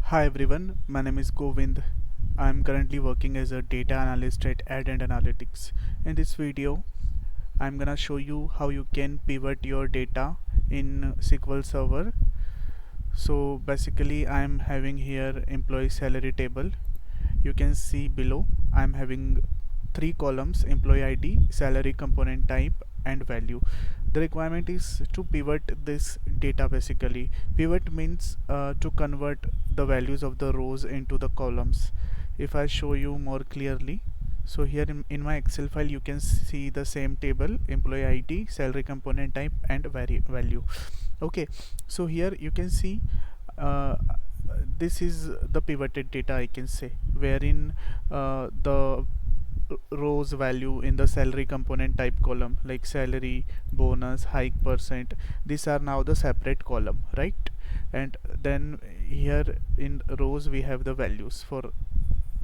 Hi everyone, my name is Govind. I am currently working as a data analyst at Addend Analytics. In this video, I'm gonna show you how you can pivot your data in SQL Server. So basically, I'm having here employee salary table. You can see below I'm having three columns: employee ID, salary component type, and value. The requirement is to pivot this data. Basically, pivot means to convert the values of the rows into the columns. If I show you more clearly, so here in my Excel file you can see the same table: employee ID, salary component type, and value. Okay, so here you can see uh, this is the pivoted data, I can say, wherein the rows value in the salary component type column, like salary, bonus, hike percent, these are now the separate column, right? And then here in rows we have the values for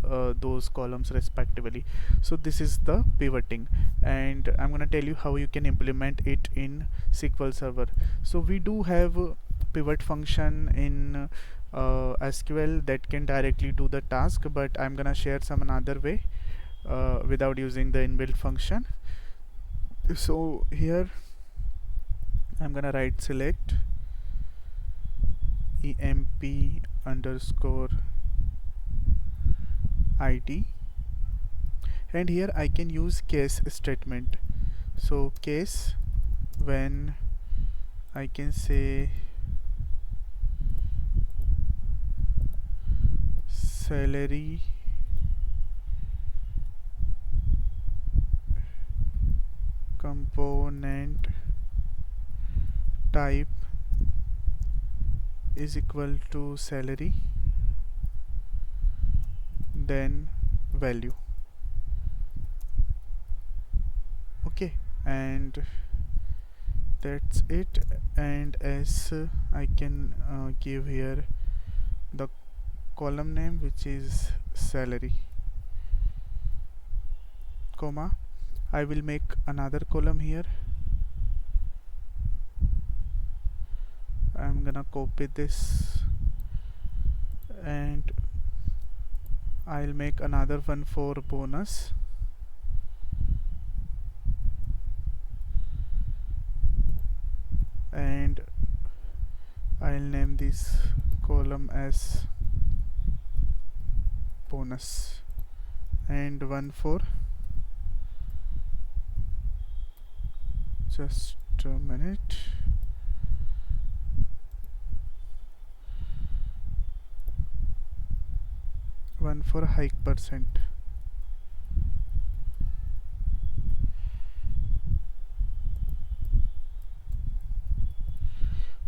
those columns respectively. So this is the pivoting, and I'm going to tell you how you can implement it in SQL Server. So we do have a pivot function in SQL that can directly do the task, but I'm gonna share some another way without using the inbuilt function. So here I'm gonna write select emp underscore id, and here I can use case statement. So case, when I can say salary component type is equal to salary, then value. Okay, and that's it. And as I can give here the column name, which is salary, comma, I will make another column here. I'm gonna copy this and I'll make another one for bonus, and I'll name this column as bonus, and one for, just a minute, one for hike percent.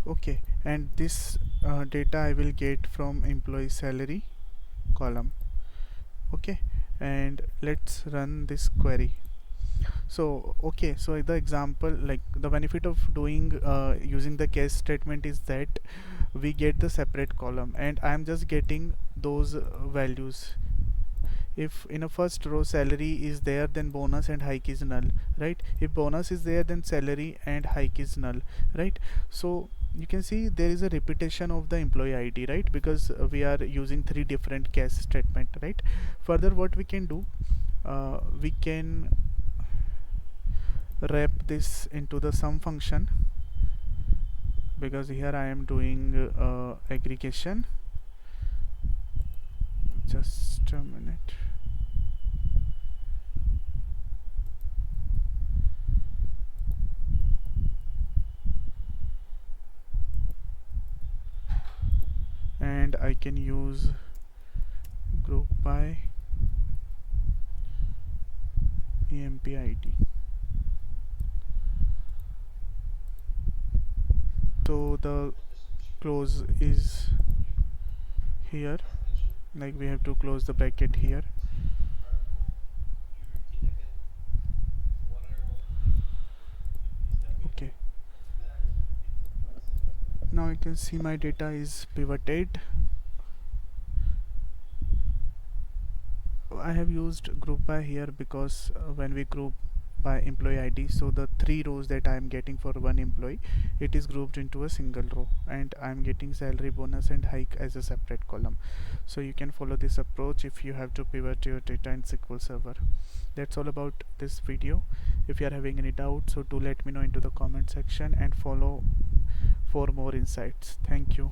Okay, and this data I will get from employee salary column. Okay, and let's run this query. So okay, so the example, like the benefit of doing using the case statement is that we get the separate column, and I am just getting those values. If in a first row salary is there, then bonus and hike is null, right? If bonus is there, then salary and hike is null, right? So you can see there is a repetition of the employee ID, right? Because we are using three different case statement, right? Further, what we can do, we can wrap this into the sum function, because here I am doing aggregation. Just a minute. And I can use group by emp id. So the close is here, like we have to close the bracket here. Okay, now you can see my data is pivoted. I have used group by here because when we group by employee ID. So the three rows that I am getting for one employee, it is grouped into a single row, and I am getting salary, bonus and hike as a separate column. So you can follow this approach if you have to pivot your data in SQL Server. That's all about this video. If you are having any doubts, so do let me know into the comment section and follow for more insights. Thank you.